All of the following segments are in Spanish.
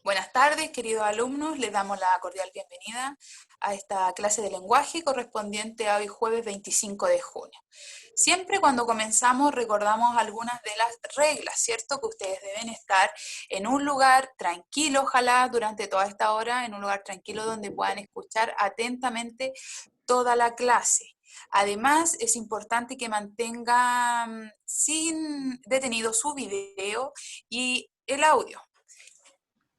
Buenas tardes, queridos alumnos. Les damos la cordial bienvenida a esta clase de lenguaje correspondiente a hoy jueves 25 de junio. Siempre cuando comenzamos recordamos algunas de las reglas, ¿cierto? Que ustedes deben estar en un lugar tranquilo, ojalá durante toda esta hora, en un lugar tranquilo donde puedan escuchar atentamente toda la clase. Además, es importante que mantengan sin detenido su video y el audio.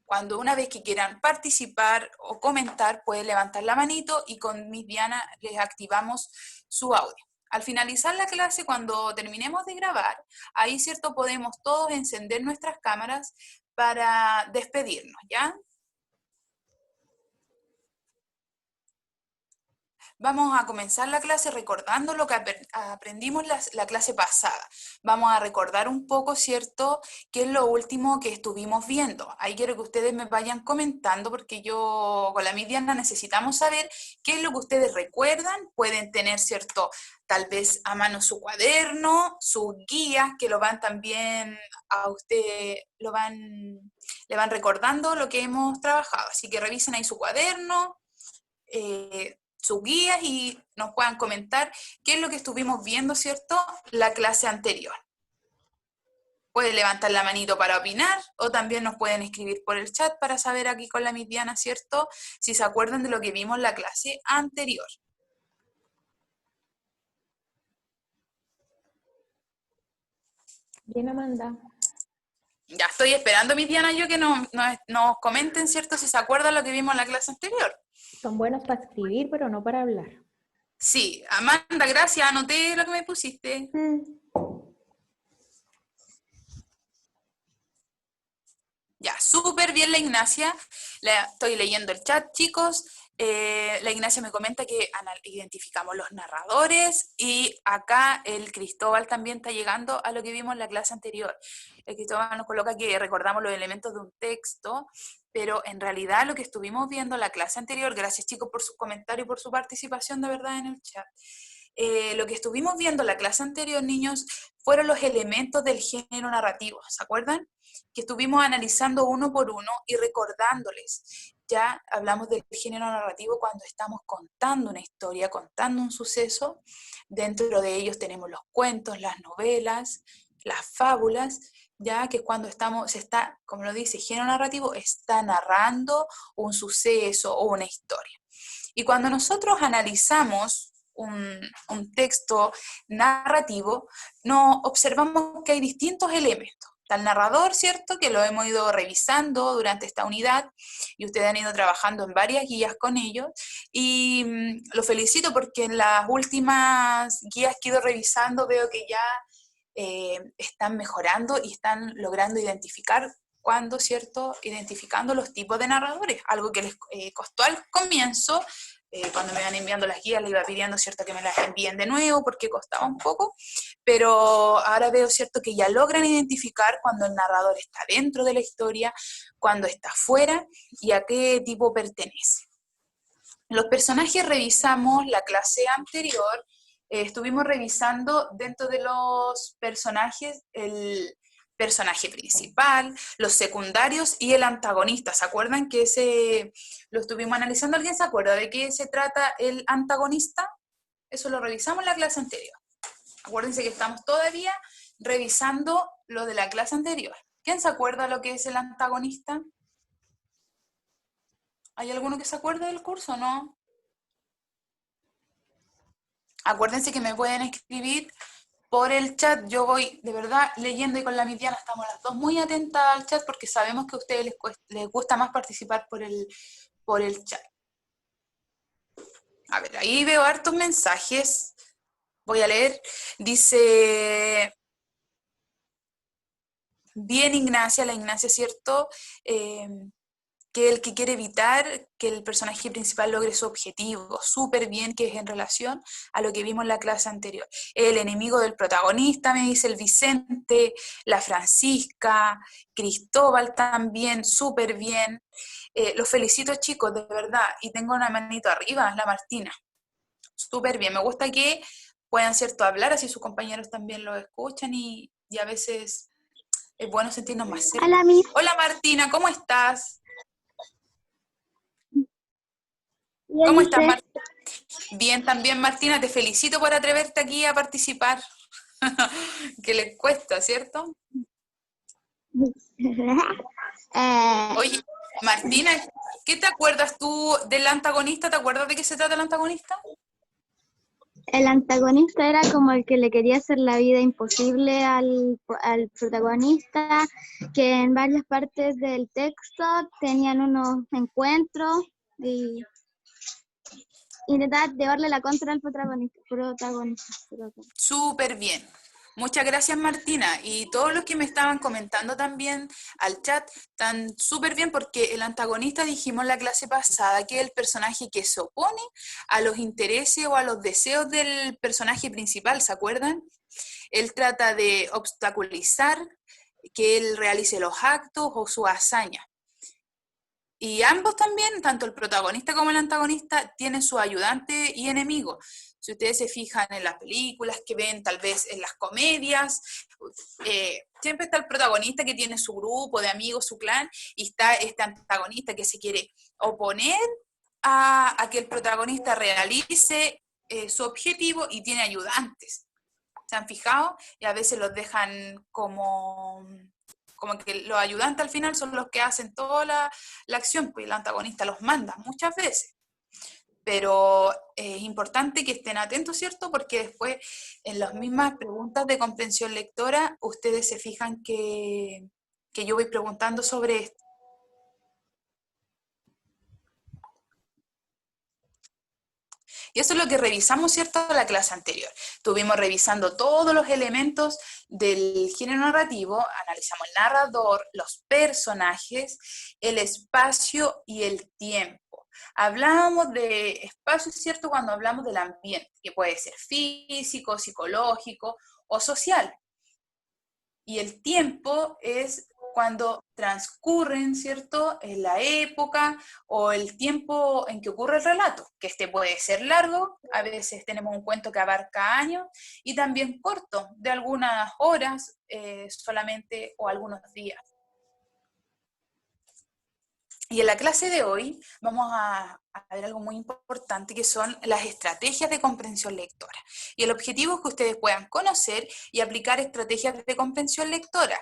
Cuando una vez que quieran participar o comentar, pueden levantar la manito y con Miss Diana les activamos su audio. Al finalizar la clase, cuando terminemos de grabar, ahí, ¿cierto?, podemos todos encender nuestras cámaras para despedirnos, ¿ya? Vamos a comenzar la clase recordando lo que aprendimos la clase pasada. Vamos a recordar un poco, ¿cierto?, qué es lo último que estuvimos viendo. Ahí quiero que ustedes me vayan comentando porque yo con la Miss Diana necesitamos saber qué es lo que ustedes recuerdan. Pueden tener, ¿cierto?, tal vez a mano su cuaderno, sus guías, que lo van también a usted, le van recordando lo que hemos trabajado. Así que revisen ahí su cuaderno, sus guías y nos puedan comentar qué es lo que estuvimos viendo, ¿cierto?, la clase anterior. Pueden levantar la manito para opinar o también nos pueden escribir por el chat para saber aquí con la Miss Diana, ¿cierto?, si se acuerdan de lo que vimos en la clase anterior. Bien, Amanda. Ya estoy esperando, Miss Diana, yo que nos comenten, ¿cierto?, si se acuerdan lo que vimos en la clase anterior. Son buenos para escribir, pero no para hablar. Sí, Amanda, gracias, anoté lo que me pusiste. Ya, súper bien la Ignacia. Estoy leyendo el chat, chicos. La Ignacia me comenta que identificamos los narradores y acá el Cristóbal también está llegando a lo que vimos en la clase anterior. El Cristóbal nos coloca que recordamos los elementos de un texto, pero en realidad lo que estuvimos viendo en la clase anterior, gracias chicos por su comentario y por su participación de verdad en el chat. Lo que estuvimos viendo en la clase anterior, niños, fueron los elementos del género narrativo, ¿se acuerdan? Que estuvimos analizando uno por uno y recordándoles. Ya hablamos del género narrativo cuando estamos contando una historia, contando un suceso. Dentro de ellos tenemos los cuentos, las novelas, las fábulas, ya que cuando se está, como lo dice, género narrativo, está narrando un suceso o una historia. Y cuando nosotros analizamos un texto narrativo, nos observamos que hay distintos elementos. Está el narrador, ¿cierto?, que lo hemos ido revisando durante esta unidad y ustedes han ido trabajando en varias guías con ellos y lo felicito porque en las últimas guías que he ido revisando veo que ya están mejorando y están logrando identificar cuando, ¿cierto?, identificando los tipos de narradores, algo que les costó al comienzo. Cuando me iban enviando las guías les iba pidiendo, ¿cierto?, que me las envíen de nuevo porque costaba un poco, pero ahora veo, ¿cierto?, que ya logran identificar cuando el narrador está dentro de la historia, cuando está fuera y a qué tipo pertenece. Los personajes revisamos la clase anterior, estuvimos revisando dentro de los personajes el personaje principal, los secundarios y el antagonista. ¿Se acuerdan que ese lo estuvimos analizando? ¿Alguien se acuerda de qué se trata el antagonista? Eso lo revisamos en la clase anterior. Acuérdense que estamos todavía revisando lo de la clase anterior. ¿Quién se acuerda lo que es el antagonista? ¿Hay alguno que se acuerde del curso o no? Acuérdense que me pueden escribir por el chat. Yo voy de verdad leyendo y con la Miss Diana estamos las dos muy atentas al chat porque sabemos que a ustedes les gusta más participar por el chat. A ver, ahí veo hartos mensajes. Voy a leer. Dice, bien Ignacia, la Ignacia, ¿cierto? Que el que quiere evitar que el personaje principal logre su objetivo, súper bien, que es en relación a lo que vimos en la clase anterior. El enemigo del protagonista, me dice el Vicente, la Francisca, Cristóbal también, súper bien. Los felicito chicos, de verdad, y tengo una manito arriba, la Martina. Súper bien, me gusta que puedan, ¿cierto?, hablar, así sus compañeros también lo escuchan y a veces es bueno sentirnos más cerca. Hola, Miss. Hola Martina, ¿cómo estás? ¿Cómo estás, dice? Martina? Bien, también, Martina, te felicito por atreverte aquí a participar, que les cuesta, ¿cierto? Eh, Oye, Martina, ¿qué te acuerdas tú del antagonista? ¿Te acuerdas de qué se trata el antagonista? el antagonista era como el que le quería hacer la vida imposible al protagonista, que en varias partes del texto tenían unos encuentros y intentaba llevarle la contra al protagonista. Súper bien. Muchas gracias, Martina. Y todos los que me estaban comentando también al chat, están súper bien porque el antagonista, dijimos en la clase pasada, que es el personaje que se opone a los intereses o a los deseos del personaje principal, ¿se acuerdan? Él trata de obstaculizar que él realice los actos o su hazaña. Y ambos también, tanto el protagonista como el antagonista, tienen su ayudante y enemigo. Si ustedes se fijan en las películas que ven, tal vez en las comedias, siempre está el protagonista que tiene su grupo de amigos, su clan, y está este antagonista que se quiere oponer a que el protagonista realice su objetivo y tiene ayudantes. ¿Se han fijado? Y a veces los dejan como que los ayudantes al final son los que hacen toda la acción, pues el antagonista los manda muchas veces. Pero es importante que estén atentos, ¿cierto? Porque después en las mismas preguntas de comprensión lectora, ustedes se fijan que yo voy preguntando sobre esto. Y eso es lo que revisamos, ¿cierto?, en la clase anterior. Estuvimos revisando todos los elementos del género narrativo, analizamos el narrador, los personajes, el espacio y el tiempo. Hablábamos de espacio, ¿cierto?, cuando hablamos del ambiente, que puede ser físico, psicológico o social. Y el tiempo es cuando transcurren, ¿cierto?, en la época o el tiempo en que ocurre el relato, que este puede ser largo, a veces tenemos un cuento que abarca años, y también corto, de algunas horas solamente o algunos días. Y en la clase de hoy vamos a ver algo muy importante, que son las estrategias de comprensión lectora. Y el objetivo es que ustedes puedan conocer y aplicar estrategias de comprensión lectora.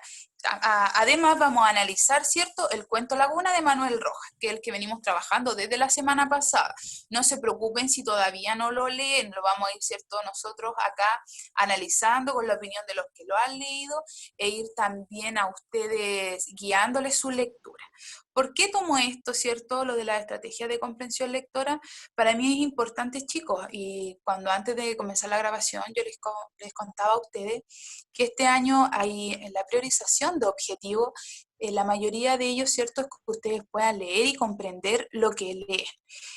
Además vamos a analizar, ¿cierto?, el cuento Laguna de Manuel Rojas, que es el que venimos trabajando desde la semana pasada. No se preocupen si todavía no lo leen, lo vamos a ir, ¿cierto?, nosotros acá analizando con la opinión de los que lo han leído e ir también a ustedes guiándoles su lectura. ¿Por qué tomo esto, cierto, lo de la estrategia de comprensión lectora? Para mí es importante, chicos, y cuando antes de comenzar la grabación yo les contaba a ustedes que este año hay en la priorización de objetivos, la mayoría de ellos, cierto, es que ustedes puedan leer y comprender lo que leen.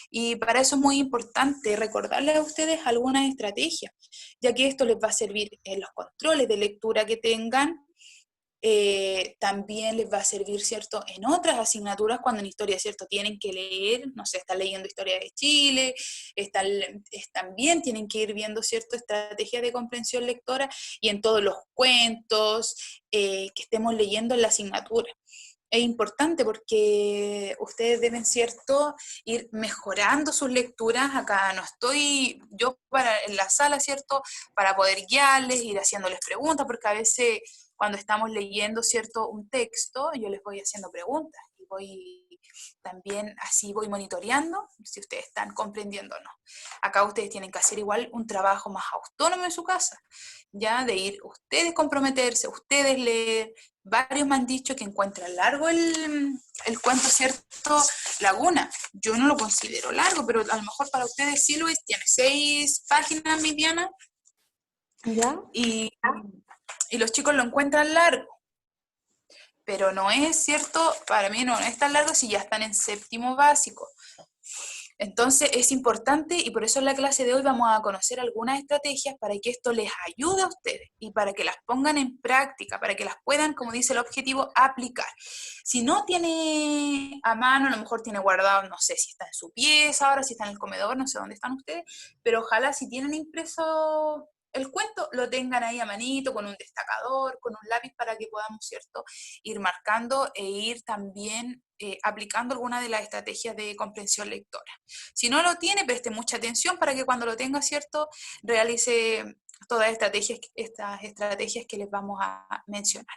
Y para eso es muy importante recordarles a ustedes algunas estrategias, ya que esto les va a servir en los controles de lectura que tengan. También les va a servir, ¿cierto?, en otras asignaturas cuando en historia, ¿cierto?, tienen que leer, no sé, están leyendo Historia de Chile, también tienen que ir viendo, ¿cierto?, estrategias de comprensión lectora y en todos los cuentos que estemos leyendo en la asignatura. Es importante porque ustedes deben, ¿cierto?, ir mejorando sus lecturas. Acá no estoy yo en la sala, ¿cierto?, para poder guiarles, ir haciéndoles preguntas, porque a veces cuando estamos leyendo, ¿cierto?, un texto, yo les voy haciendo preguntas y también así voy monitoreando si ustedes están comprendiendo o no. Acá ustedes tienen que hacer igual un trabajo más autónomo en su casa, ya de ir ustedes comprometerse, ustedes leer. Varios me han dicho que encuentran largo el cuento, ¿cierto?, Laguna. Yo no lo considero largo, pero a lo mejor para ustedes sí lo es. Tiene 6 páginas, mi Diana. ¿Ya? Y los chicos lo encuentran largo. Pero no es cierto, para mí no es tan largo si ya están en séptimo básico. Entonces es importante, y por eso en la clase de hoy vamos a conocer algunas estrategias para que esto les ayude a ustedes y para que las pongan en práctica, para que las puedan, como dice el objetivo, aplicar. Si no tiene a mano, a lo mejor tiene guardado, no sé si está en su pieza ahora, si está en el comedor, no sé dónde están ustedes, pero ojalá si tienen impreso el cuento lo tengan ahí a manito, con un destacador, con un lápiz, para que podamos, ¿cierto?, ir marcando e ir también aplicando alguna de las estrategias de comprensión lectora. Si no lo tiene, preste mucha atención para que cuando lo tenga, ¿cierto?, realice todas estas estrategias que les vamos a mencionar.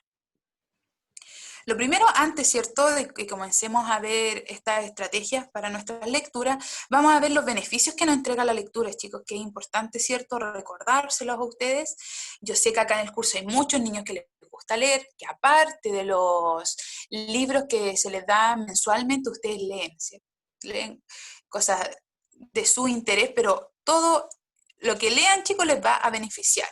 Lo primero, antes, ¿cierto?, de que comencemos a ver estas estrategias para nuestras lecturas, vamos a ver los beneficios que nos entrega la lectura, chicos, que es importante, ¿cierto?, recordárselos a ustedes. Yo sé que acá en el curso hay muchos niños que les gusta leer, que aparte de los libros que se les da mensualmente, ustedes leen, ¿cierto? Leen cosas de su interés, pero todo lo que lean, chicos, les va a beneficiar.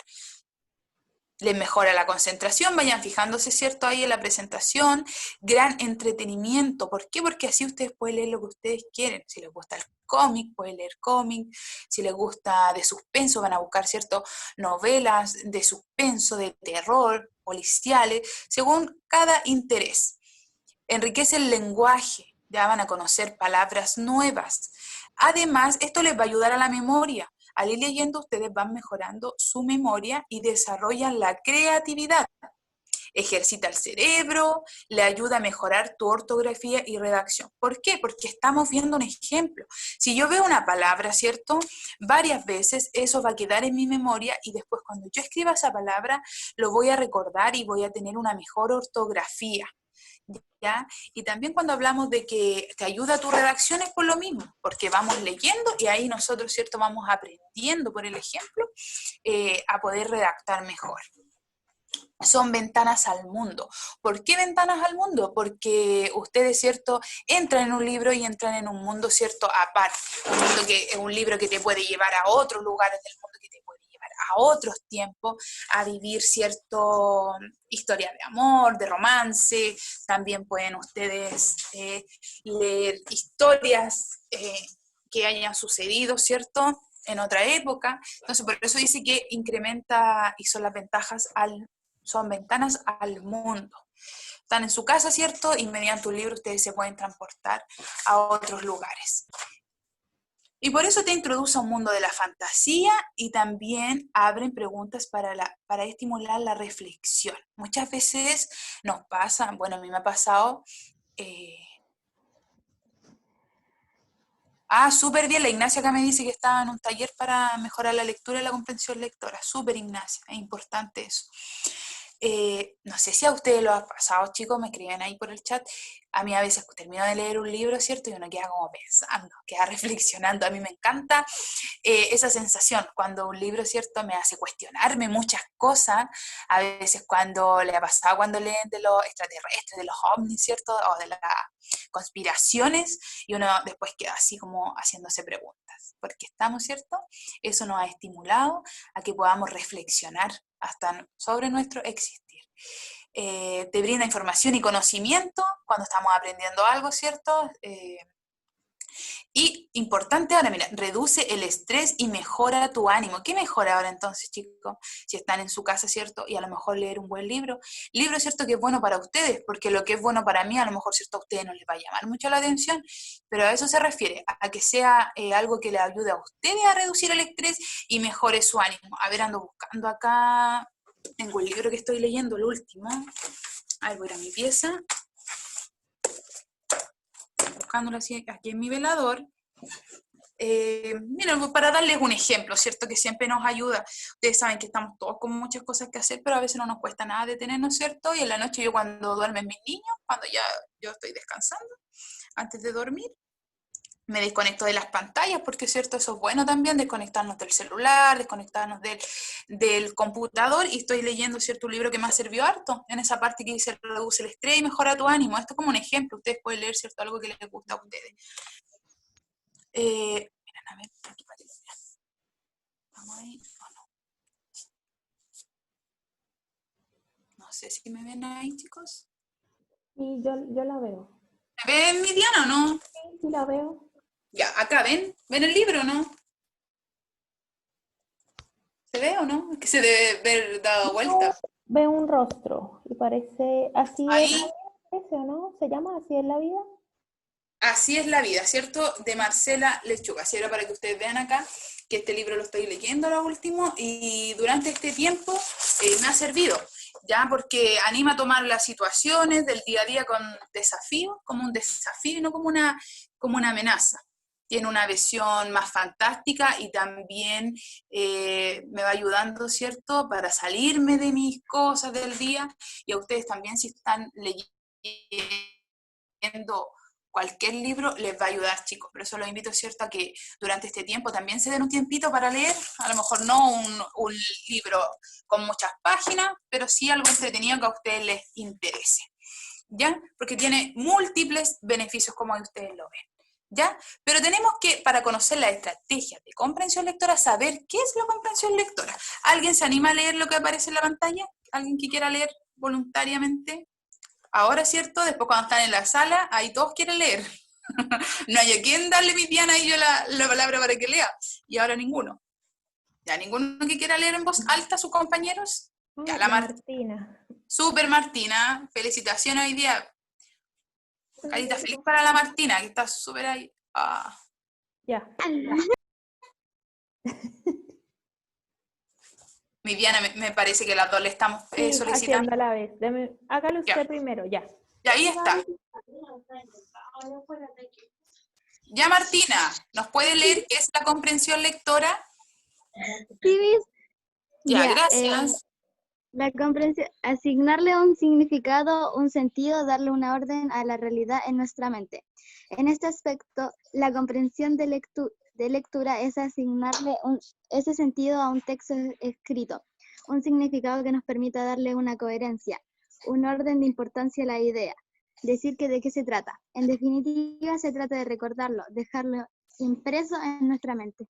Les mejora la concentración, vayan fijándose, ¿cierto?, ahí en la presentación, gran entretenimiento. ¿Por qué? Porque así ustedes pueden leer lo que ustedes quieren. Si les gusta el cómic, pueden leer cómic. Si les gusta de suspenso, van a buscar, ¿cierto?, novelas de suspenso, de terror, policiales, según cada interés. Enriquece el lenguaje, ya van a conocer palabras nuevas. Además, esto les va a ayudar a la memoria. Al ir leyendo, ustedes van mejorando su memoria y desarrollan la creatividad. Ejercita el cerebro, le ayuda a mejorar tu ortografía y redacción. ¿Por qué? Porque estamos viendo un ejemplo. Si yo veo una palabra, ¿cierto?, varias veces, eso va a quedar en mi memoria y después cuando yo escriba esa palabra, lo voy a recordar y voy a tener una mejor ortografía. ¿Ya? Y también cuando hablamos de que te ayuda a tu redacción es por lo mismo, porque vamos leyendo y ahí nosotros, ¿cierto?, vamos aprendiendo por el ejemplo a poder redactar mejor. Son ventanas al mundo. ¿Por qué ventanas al mundo? Porque ustedes, ¿cierto?, entran en un libro y entran en un mundo, ¿cierto?, aparte. Un libro que te puede llevar a otros lugares del mundo, que te puede llevar a otros tiempos, a vivir, ¿cierto?, historia de amor, de romance. También pueden ustedes leer historias que hayan sucedido, ¿cierto?, en otra época. Entonces, por eso dice que incrementa y son las son ventanas al mundo. Están en su casa, ¿cierto? Y mediante un libro ustedes se pueden transportar a otros lugares. Y por eso te introduce a un mundo de la fantasía y también abren preguntas para estimular la reflexión. Muchas veces nos pasa, bueno, a mí me ha pasado... súper bien, la Ignacia acá me dice que estaba en un taller para mejorar la lectura y la comprensión lectora. Súper, Ignacia, es importante eso. No sé si a ustedes lo ha pasado, chicos, me escriben ahí por el chat. A mí a veces termino de leer un libro, ¿cierto? Y uno queda como pensando, queda reflexionando. A mí me encanta esa sensación cuando un libro, ¿cierto?, me hace cuestionarme muchas cosas. A veces cuando le ha pasado cuando leen de los extraterrestres, de los ovnis, ¿cierto?, o de las conspiraciones, y uno después queda así como haciéndose preguntas. Porque estamos, ¿cierto? Eso nos ha estimulado a que podamos reflexionar hasta sobre nuestro existir. Te brinda información y conocimiento cuando estamos aprendiendo algo, ¿cierto? Y importante ahora, mira, reduce el estrés y mejora tu ánimo. ¿Qué mejora ahora entonces, chicos? Si están en su casa, ¿cierto? Y a lo mejor leer un buen libro. Libro, ¿cierto?, que es bueno para ustedes, porque lo que es bueno para mí, a lo mejor, ¿cierto?, a ustedes no les va a llamar mucho la atención, pero a eso se refiere, a que sea algo que les ayude a ustedes a reducir el estrés y mejore su ánimo. A ver, ando buscando acá, tengo el libro que estoy leyendo, el último. A ver, voy a ir a mi pieza. Buscándolo así aquí en mi velador. Miren, para darles un ejemplo, ¿cierto?, que siempre nos ayuda. Ustedes saben que estamos todos con muchas cosas que hacer, pero a veces no nos cuesta nada detenernos, ¿cierto? Y en la noche yo cuando duermen mis niños, cuando ya yo estoy descansando, antes de dormir, me desconecto de las pantallas, porque, ¿cierto?, eso es bueno también, desconectarnos del celular, desconectarnos del computador, y estoy leyendo, ¿cierto?, un libro que me ha servido harto, en esa parte que dice reduce el estrés y mejora tu ánimo. Esto es como un ejemplo, ustedes pueden leer, ¿cierto?, algo que les gusta a ustedes. Miren, a ver, aquí para que lo vean. Vamos ahí, o no. No sé si me ven ahí, chicos. Y yo la veo. ¿Me ven, mi Diana, o no? Sí, sí la veo. Ya, acá, ¿ven? ¿Ven el libro, no? ¿Se ve o no? Es que se debe ver dado vuelta. Veo un rostro y parece, así es Ahí, la vida, parece, ¿o no? ¿Se llama Así es la vida? Así es la vida, ¿cierto? De Marcela Lechuga. Así era para que ustedes vean acá que este libro lo estoy leyendo ahora último y durante este tiempo me ha servido, ¿ya? Porque anima a tomar las situaciones del día a día con desafío, como un desafío y no como una amenaza. Tiene una visión más fantástica y también me va ayudando, ¿cierto?, para salirme de mis cosas del día, y a ustedes también, si están leyendo cualquier libro, les va a ayudar, chicos. Por eso los invito, ¿cierto?, a que durante este tiempo también se den un tiempito para leer, a lo mejor no un libro con muchas páginas, pero sí algo entretenido que a ustedes les interese, ¿ya? Porque tiene múltiples beneficios, como ustedes lo ven, ¿ya? Pero tenemos que, para conocer las estrategias de comprensión lectora, saber qué es la comprensión lectora. ¿Alguien se anima a leer lo que aparece en la pantalla? ¿Alguien que quiera leer voluntariamente? Ahora, ¿cierto? Después cuando están en la sala, ahí todos quieren leer. No hay a quien darle mi piana y yo la palabra para que lea. Y ahora ninguno. ¿Ya ninguno que quiera leer en voz alta a sus compañeros? Ya, la Martina. Super Martina, felicitaciones hoy día. Carita feliz para la Martina, que está súper ahí. Ah. Ya. Mi Diana, me parece que las dos le estamos Sí, solicitando. haciendo a la vez. Hágalo usted Ya. primero, ya. Y ahí está. Ya, Martina, ¿nos puede leer qué es la comprensión lectora? Sí, Miss. Ya, Ya, gracias. la comprensión, asignarle un significado, un sentido, darle una orden a la realidad en nuestra mente. En este aspecto, la comprensión de lectura es asignarle ese sentido a un texto escrito, un significado que nos permita darle una coherencia, un orden de importancia a la idea, decir que de qué se trata. En definitiva, se trata de recordarlo, dejarlo impreso en nuestra mente.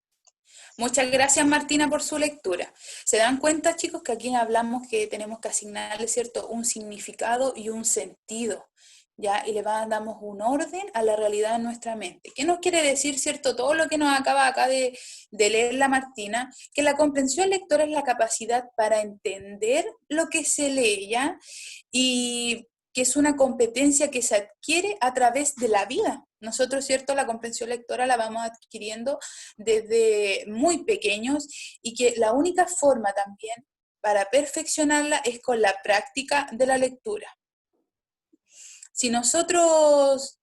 Muchas gracias, Martina, por su lectura. ¿Se dan cuenta, chicos, que aquí hablamos que tenemos que asignarle, ¿cierto?, un significado y un sentido, ¿ya? Y le damos un orden a la realidad en nuestra mente. ¿Qué nos quiere decir, cierto, todo lo que nos acaba acá de leer la Martina? Que la comprensión lectora es la capacidad para entender lo que se lee, ¿ya? Y que es una competencia que se adquiere a través de la vida. Nosotros, ¿cierto?, la comprensión lectora la vamos adquiriendo desde muy pequeños y que la única forma también para perfeccionarla es con la práctica de la lectura. Si nosotros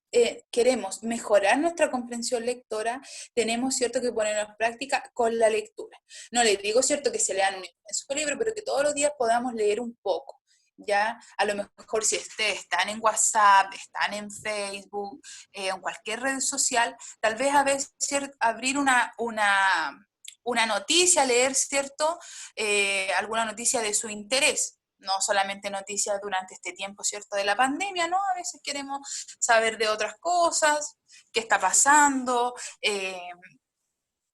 queremos mejorar nuestra comprensión lectora, tenemos, ¿cierto?, que ponernos en práctica con la lectura. No les digo, ¿cierto?, que se lean un inmenso libro, pero que todos los días podamos leer un poco. ¿Ya? A lo mejor si ustedes están en WhatsApp, están en Facebook, en cualquier red social, tal vez a veces abrir una noticia, leer, ¿cierto? Alguna noticia de su interés, no solamente noticias durante este tiempo, ¿cierto?, de la pandemia, ¿no? A veces queremos saber de otras cosas, qué está pasando,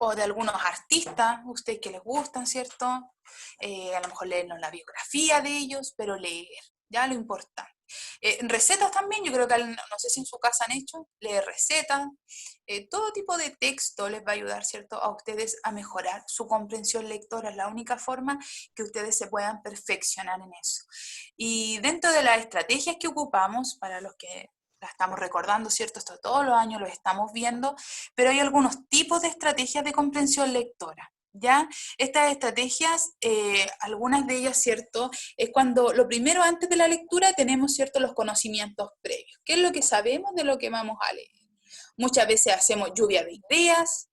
o de algunos artistas, ustedes que les gustan, ¿cierto? A lo mejor leernos la biografía de ellos, pero leer, ya lo importante. Recetas también, yo creo que no sé si en su casa han hecho, leer recetas, todo tipo de texto les va a ayudar, ¿cierto?, a ustedes a mejorar su comprensión lectora, es la única forma que ustedes se puedan perfeccionar en eso. Y dentro de las estrategias que ocupamos, para los que la estamos recordando, ¿cierto?, esto todos los años lo estamos viendo, pero hay algunos tipos de estrategias de comprensión lectora. ¿Ya? Estas estrategias, algunas de ellas, ¿cierto?, es cuando lo primero antes de la lectura tenemos, ¿cierto?, los conocimientos previos. ¿Qué es lo que sabemos de lo que vamos a leer? Muchas veces hacemos lluvia de ideas,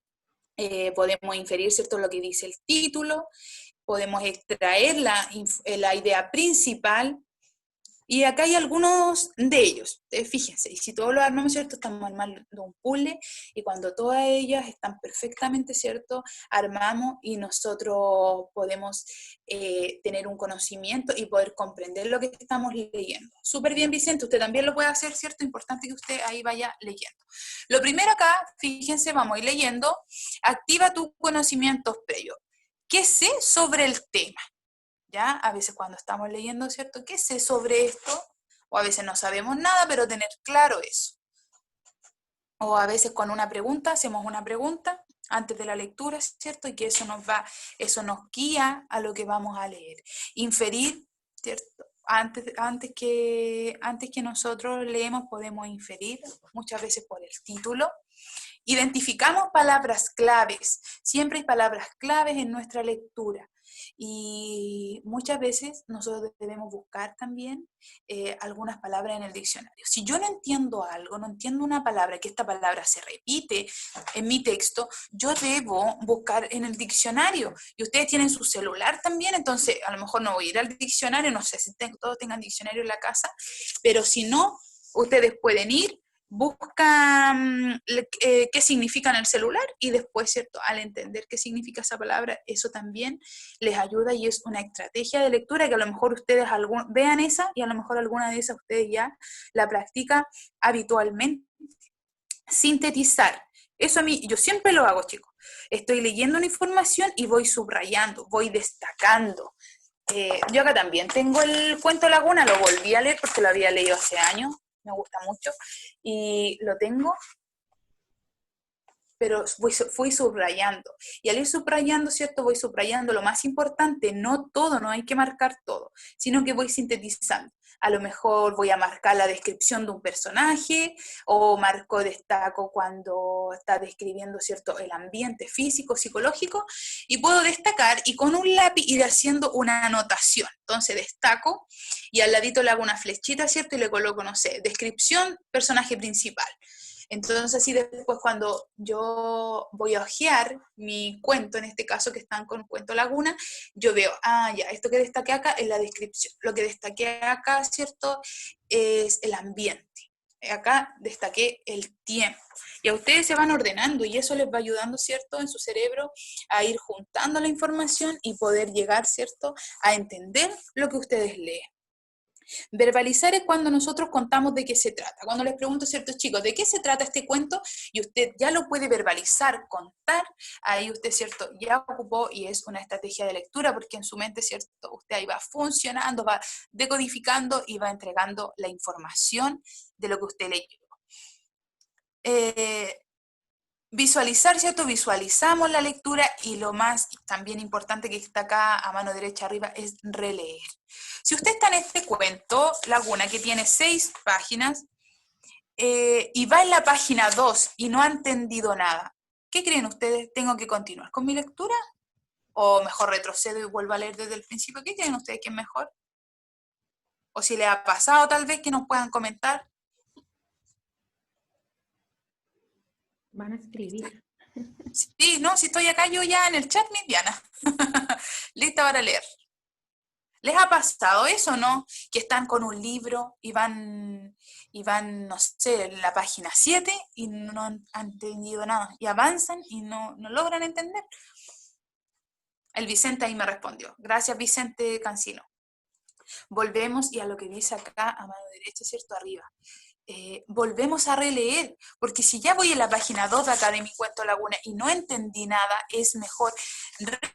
podemos inferir, ¿cierto?, lo que dice el título, podemos extraer la idea principal. Y acá hay algunos de ellos, fíjense, y si todos lo armamos, ¿cierto?, estamos armando un puzzle, y cuando todas ellas están perfectamente, ¿cierto?, armamos y nosotros podemos tener un conocimiento y poder comprender lo que estamos leyendo. Súper bien, Vicente, usted también lo puede hacer, ¿cierto? Importante que usted ahí vaya leyendo. Lo primero acá, fíjense, vamos a ir leyendo, activa tus conocimientos previos. ¿Qué sé sobre el tema? ¿Ya? A veces cuando estamos leyendo, ¿cierto?, ¿qué sé sobre esto? O a veces no sabemos nada, pero tener claro eso. O a veces con una pregunta, hacemos una pregunta antes de la lectura, ¿cierto? Y que eso nos guía a lo que vamos a leer. Inferir, ¿cierto?, antes que nosotros leemos podemos inferir, muchas veces por el título. Identificamos palabras claves, siempre hay palabras claves en nuestra lectura y muchas veces nosotros debemos buscar también algunas palabras en el diccionario. Si yo no entiendo algo, no entiendo una palabra, que esta palabra se repite en mi texto, yo debo buscar en el diccionario. Y ustedes tienen su celular también, entonces a lo mejor no voy a ir al diccionario, no sé si todos tengan diccionario en la casa, pero si no, ustedes pueden ir, buscan qué significa en el celular y después, ¿cierto? Al entender qué significa esa palabra, eso también les ayuda y es una estrategia de lectura que a lo mejor ustedes vean esa y a lo mejor alguna de esas ustedes ya la practican habitualmente. Sintetizar. Eso a mí, yo siempre lo hago, chicos. Estoy leyendo una información y voy subrayando, voy destacando. Yo acá también tengo el cuento Laguna, lo volví a leer porque lo había leído hace años, me gusta mucho, y lo tengo, pero fui subrayando. Y al ir subrayando, ¿cierto? Voy subrayando lo más importante, no todo, no hay que marcar todo, sino que voy sintetizando. A lo mejor voy a marcar la descripción de un personaje, o destaco cuando está describiendo, ¿cierto?, el ambiente físico, psicológico, y puedo destacar y con un lápiz ir haciendo una anotación. Entonces destaco y al ladito le hago una flechita, ¿cierto?, y le coloco, no sé, descripción, personaje principal. Entonces, así después cuando yo voy a hojear mi cuento, en este caso que están con Cuento Laguna, yo veo, ya, esto que destaqué acá es la descripción. Lo que destaqué acá, ¿cierto?, es el ambiente. Acá destaqué el tiempo. Y a ustedes se van ordenando y eso les va ayudando, ¿cierto?, en su cerebro a ir juntando la información y poder llegar, ¿cierto?, a entender lo que ustedes leen. Verbalizar es cuando nosotros contamos de qué se trata. Cuando les pregunto a ciertos chicos, ¿de qué se trata este cuento? Y usted ya lo puede verbalizar, contar, ahí usted, ¿cierto?, ya ocupó y es una estrategia de lectura porque en su mente, ¿cierto?, usted ahí va funcionando, va decodificando y va entregando la información de lo que usted leyó. Visualizar, ¿cierto? Visualizamos la lectura y lo más también importante que está acá a mano derecha arriba es releer. Si usted está en este cuento, Laguna, que tiene 6 páginas, y va en la página 2 y no ha entendido nada, ¿qué creen ustedes? ¿Tengo que continuar con mi lectura? ¿O mejor retrocedo y vuelvo a leer desde el principio? ¿Qué creen ustedes que es mejor? O si les ha pasado tal vez que nos puedan comentar. Van a escribir. Sí, no, si estoy acá yo ya en el chat, mi Diana. Lista para leer. ¿Les ha pasado eso, no? Que están con un libro y van, no sé, en la página 7 y no han entendido nada. Y avanzan y no logran entender. El Vicente ahí me respondió. Gracias, Vicente Cancino. Volvemos y a lo que dice acá a mano derecha, ¿cierto? Arriba. Volvemos a releer, porque si ya voy en la página 2 de acá de mi cuento Laguna y no entendí nada, es mejor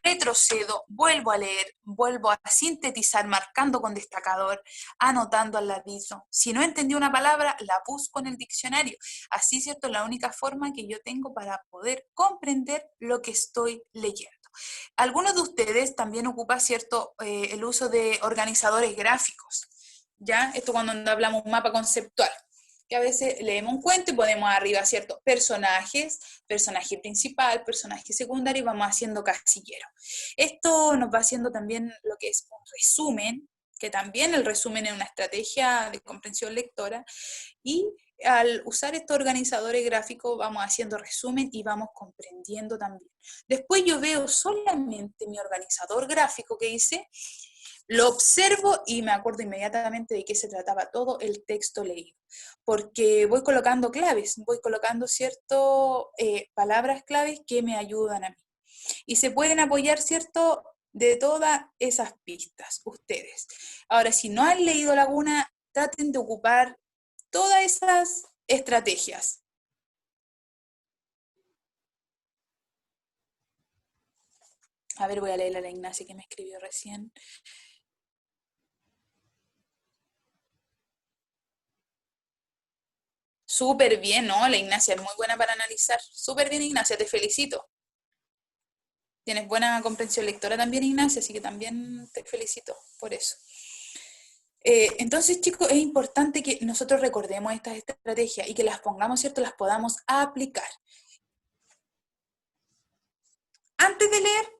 retrocedo, vuelvo a leer, vuelvo a sintetizar, marcando con destacador, anotando al ladito. Si no entendí una palabra, la busco en el diccionario. Así, ¿cierto? La única forma que yo tengo para poder comprender lo que estoy leyendo. Algunos de ustedes también ocupan, ¿cierto?, el uso de organizadores gráficos. ¿Ya? Esto cuando hablamos un mapa conceptual, que a veces leemos un cuento y ponemos arriba, ¿cierto?, personajes, personaje principal, personaje secundario y vamos haciendo casillero. Esto nos va haciendo también lo que es un resumen, que también el resumen es una estrategia de comprensión lectora, y al usar estos organizadores gráficos vamos haciendo resumen y vamos comprendiendo también. Después yo veo solamente mi organizador gráfico que hice, lo observo y me acuerdo inmediatamente de qué se trataba todo el texto leído, porque voy colocando claves, voy colocando ciertas palabras claves que me ayudan a mí. Y se pueden apoyar, ¿cierto?, de todas esas pistas ustedes. Ahora, si no han leído Laguna, traten de ocupar todas esas estrategias. A ver, voy a leerle a la Ignacia que me escribió recién. Súper bien, ¿no? La Ignacia es muy buena para analizar. Súper bien, Ignacia, te felicito. Tienes buena comprensión lectora también, Ignacia, así que también te felicito por eso. Entonces, chicos, es importante que nosotros recordemos estas estrategias y que las pongamos, ¿cierto? Las podamos aplicar. Antes de leer,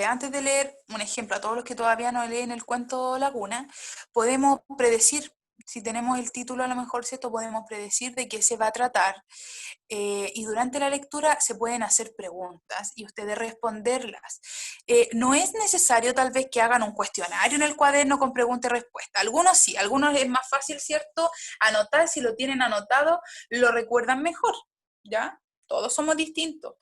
antes de leer, un ejemplo, a todos los que todavía no leen el cuento Laguna, podemos predecir, si tenemos el título a lo mejor, ¿cierto? Podemos predecir de qué se va a tratar. Y durante la lectura se pueden hacer preguntas y ustedes responderlas. No es necesario tal vez que hagan un cuestionario en el cuaderno con pregunta y respuesta. Algunos sí, algunos es más fácil, ¿cierto? Anotar, si lo tienen anotado, lo recuerdan mejor, ¿ya? Todos somos distintos,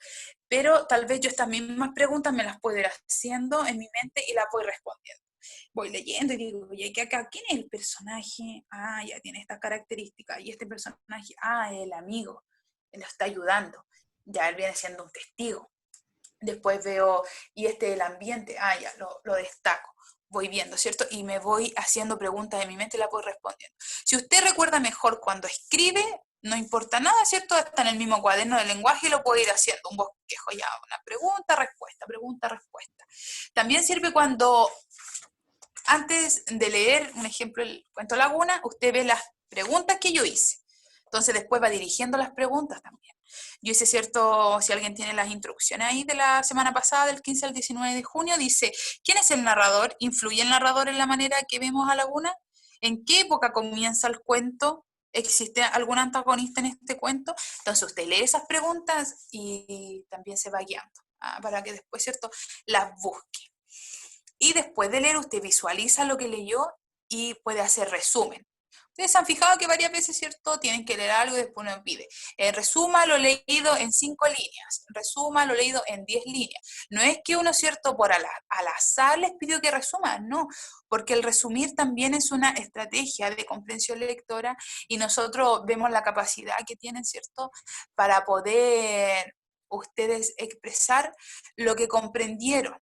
pero tal vez yo estas mismas preguntas me las puedo ir haciendo en mi mente y las voy respondiendo. Voy leyendo y digo, oye, ¿qué acá? ¿Quién es el personaje? Ah, ya tiene estas características. Y este personaje, ah, es el amigo, él lo está ayudando. Ya él viene siendo un testigo. Después veo, y este es el ambiente, ah, ya, lo destaco. Voy viendo, ¿cierto? Y me voy haciendo preguntas en mi mente y las voy respondiendo. Si usted recuerda mejor cuando escribe, no importa nada, ¿cierto? Está en el mismo cuaderno de lenguaje y lo puedo ir haciendo, un bosquejo ya, una pregunta, respuesta. También sirve cuando, antes de leer, un ejemplo, el cuento Laguna, usted ve las preguntas que yo hice. Entonces después va dirigiendo las preguntas también. Yo hice cierto, si alguien tiene las instrucciones ahí de la semana pasada, del 15 al 19 de junio, dice, ¿quién es el narrador? ¿Influye el narrador en la manera que vemos a Laguna? ¿En qué época comienza el cuento? ¿Existe algún antagonista en este cuento? Entonces usted lee esas preguntas y también se va guiando, para que después, ¿cierto?, las busque. Y después de leer usted visualiza lo que leyó y puede hacer resumen. Ustedes se han fijado que varias veces, ¿cierto?, tienen que leer algo y después uno pide. Resuma lo leído en 5 líneas, resuma lo leído en 10 líneas. No es que uno, ¿cierto?, por al azar les pidió que resuman, no, porque el resumir también es una estrategia de comprensión lectora y nosotros vemos la capacidad que tienen, ¿cierto?, para poder ustedes expresar lo que comprendieron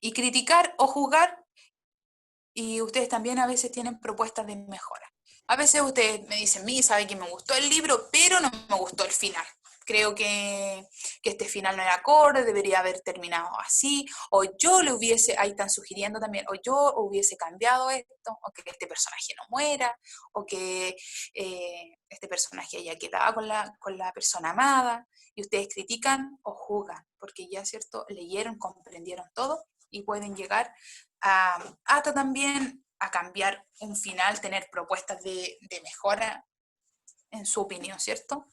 y criticar o juzgar. Y ustedes también a veces tienen propuestas de mejora. A veces ustedes me dicen, sabe que me gustó el libro, pero no me gustó el final. Creo que este final no era acorde, debería haber terminado así, o yo le hubiese, ahí están sugiriendo también, o yo hubiese cambiado esto, o que este personaje no muera, o que este personaje haya quedado con la persona amada, y ustedes critican o juzgan, porque ya, ¿cierto?, leyeron, comprendieron todo, y pueden llegar hasta también a cambiar un final, tener propuestas de mejora en su opinión, ¿cierto?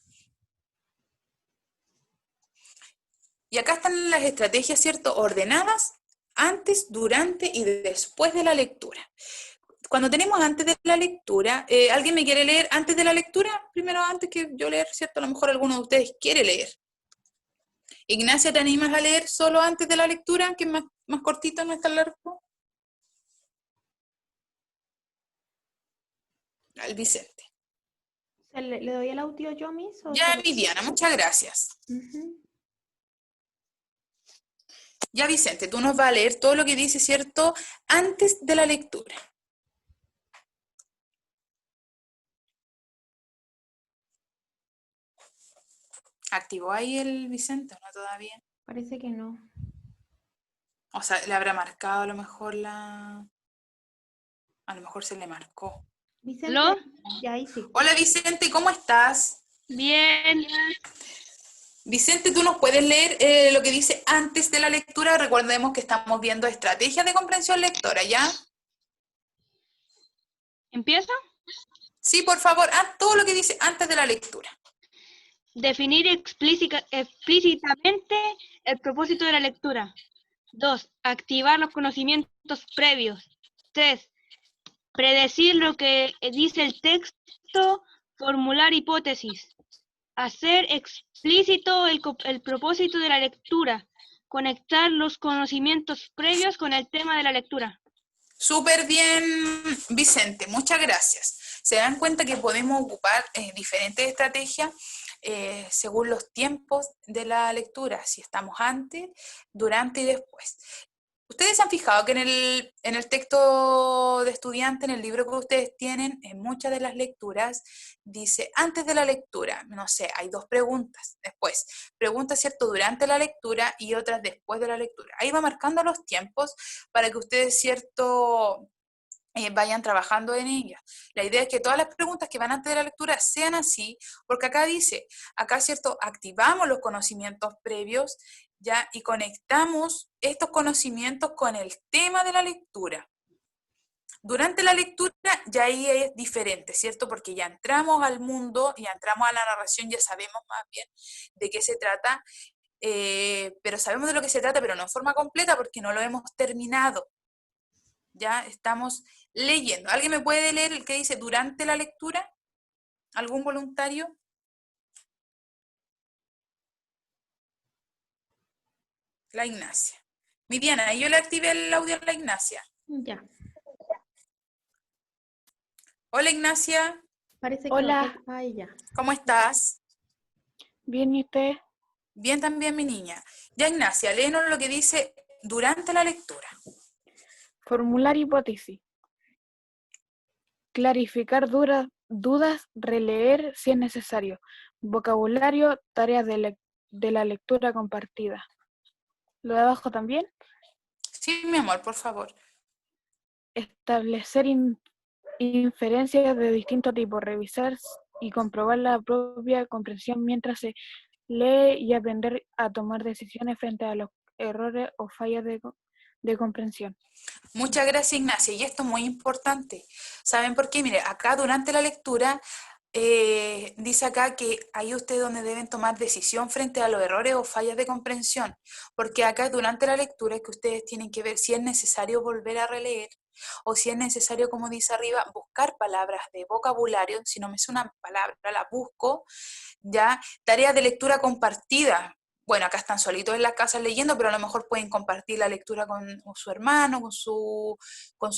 Y acá están las estrategias, ¿cierto?, ordenadas antes, durante y después de la lectura. Cuando tenemos antes de la lectura, ¿alguien me quiere leer antes de la lectura? Primero, antes que yo leer, ¿cierto? A lo mejor alguno de ustedes quiere leer. Ignacia, ¿te animas a leer solo antes de la lectura, que es más cortito, no es tan largo? Al Vicente. ¿Le doy el audio yo, Miss? Ya, mi Diana, muchas gracias. Ya, Vicente, tú nos vas a leer todo lo que dice, ¿cierto?, antes de la lectura. ¿Activó ahí el Vicente o no todavía? Parece que no. O sea, le habrá marcado a lo mejor A lo mejor se le marcó. Vicente, ¿Aló? ya ahí sí. Hola, Vicente, ¿cómo estás? Bien. Vicente, ¿tú nos puedes leer lo que dice antes de la lectura? Recordemos que estamos viendo estrategias de comprensión lectora, ¿ya? ¿Empiezo? Sí, por favor, todo lo que dice antes de la lectura. Definir explícitamente el propósito de la lectura. 2. Activar los conocimientos previos. 3. Predecir lo que dice el texto, formular hipótesis. Hacer explícito el propósito de la lectura. Conectar los conocimientos previos con el tema de la lectura. Súper bien, Vicente, muchas gracias. Se dan cuenta que podemos ocupar diferentes estrategias según los tiempos de la lectura, si estamos antes, durante y después. Ustedes se han fijado que en el texto de estudiante, en el libro que ustedes tienen, en muchas de las lecturas, dice antes de la lectura, no sé, hay 2 preguntas, después, preguntas, ¿cierto?, durante la lectura y otras después de la lectura. Ahí va marcando los tiempos para que ustedes, ¿cierto?, vayan trabajando en ellas. La idea es que todas las preguntas que van antes de la lectura sean así, porque acá dice, acá, ¿cierto?, activamos los conocimientos previos, ¿ya? Y conectamos estos conocimientos con el tema de la lectura. Durante la lectura ya ahí es diferente, ¿cierto? Porque ya entramos al mundo, ya entramos a la narración, ya sabemos más bien de qué se trata, pero sabemos de lo que se trata, pero no en forma completa porque no lo hemos terminado. Ya estamos leyendo. ¿Alguien me puede leer el que dice durante la lectura? ¿Algún voluntario? La Ignacia. Miriana, yo le activé el audio a la Ignacia. Ya. Hola Ignacia, Parece que Hola. no. Ahí ya. ¿cómo estás? Bien, ¿y usted? Bien también mi niña. Ya Ignacia, léenos lo que dice durante la lectura. Formular hipótesis. Clarificar dudas, releer si es necesario. Vocabulario, tareas de la lectura compartida. ¿Lo de abajo también? Sí, mi amor, por favor. Establecer inferencias de distinto tipo. Revisar y comprobar la propia comprensión mientras se lee y aprender a tomar decisiones frente a los errores o fallas de comprensión. Muchas gracias Ignacia, y esto es muy importante. ¿Saben por qué? Mire, acá durante la lectura dice acá que ahí ustedes donde deben tomar decisión frente a los errores o fallas de comprensión, porque acá durante la lectura es que ustedes tienen que ver si es necesario volver a releer o si es necesario, como dice arriba, buscar palabras de vocabulario. Si no me suena una palabra, la busco, ya. Tareas de lectura compartida. Bueno, acá están solitos en las casas leyendo, pero a lo mejor pueden compartir la lectura con su hermano, con su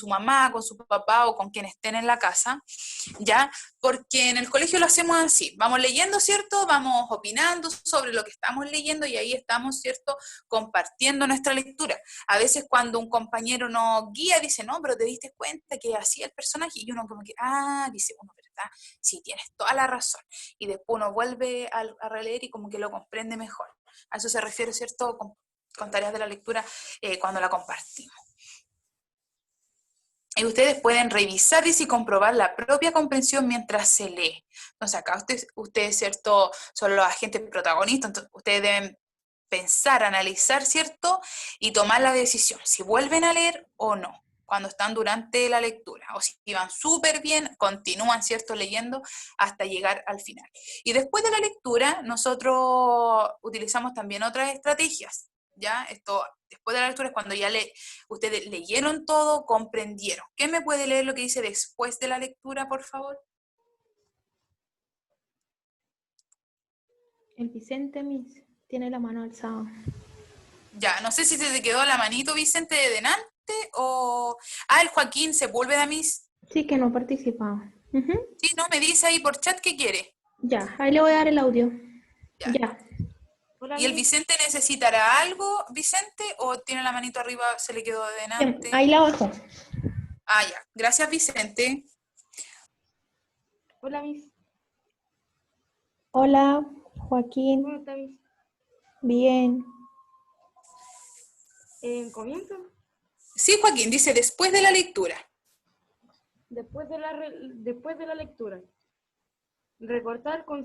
mamá, con su papá o con quien estén en la casa, ¿ya? Porque en el colegio lo hacemos así, vamos leyendo, ¿cierto? Vamos opinando sobre lo que estamos leyendo y ahí estamos, ¿cierto?, compartiendo nuestra lectura. A veces cuando un compañero nos guía, dice, no, pero te diste cuenta que así el personaje, y uno como que, dice uno, ¿verdad? Sí, tienes toda la razón. Y después uno vuelve a releer y como que lo comprende mejor. A eso se refiere, ¿cierto?, con tareas de la lectura cuando la compartimos. Y ustedes pueden revisar y comprobar la propia comprensión mientras se lee. Entonces acá ustedes, ¿cierto?, son los agentes protagonistas, entonces ustedes deben pensar, analizar, ¿cierto?, y tomar la decisión, si vuelven a leer o no, cuando están durante la lectura, o si van súper bien, continúan, ¿cierto?, leyendo hasta llegar al final. Y después de la lectura, nosotros utilizamos también otras estrategias, ¿ya? Esto, después de la lectura es cuando ya ustedes leyeron todo, comprendieron. ¿Quién me puede leer lo que dice después de la lectura, por favor? El Vicente Miss tiene la mano alzada. Ya, no sé si se te quedó la manito, Vicente, de delante o... el Joaquín Sepúlveda, Miss. Sí, que no participa. Ujú. Sí, no, me dice ahí por chat qué quiere. Ya, ahí le voy a dar el audio. Ya. Ya. ¿Y el Vicente necesitará algo, Vicente, o tiene la manito arriba, se le quedó de Bien, delante? ahí la bajo. Ya. Gracias, Vicente. Hola, Miss. Hola, Joaquín. ¿Cómo está, Miss? Bien. ¿Comienzo? Sí, Joaquín, dice después de la lectura. Después de la lectura, recortar con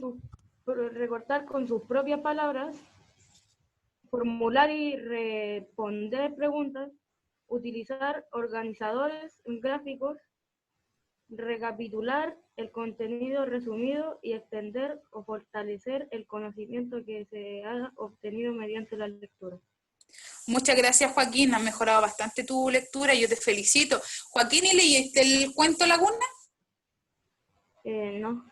sus propias palabras, formular y responder preguntas, utilizar organizadores gráficos, recapitular el contenido resumido y extender o fortalecer el conocimiento que se ha obtenido mediante la lectura. Muchas gracias, Joaquín. Has mejorado bastante tu lectura y yo te felicito. Joaquín, ¿y leíste el cuento Laguna? No.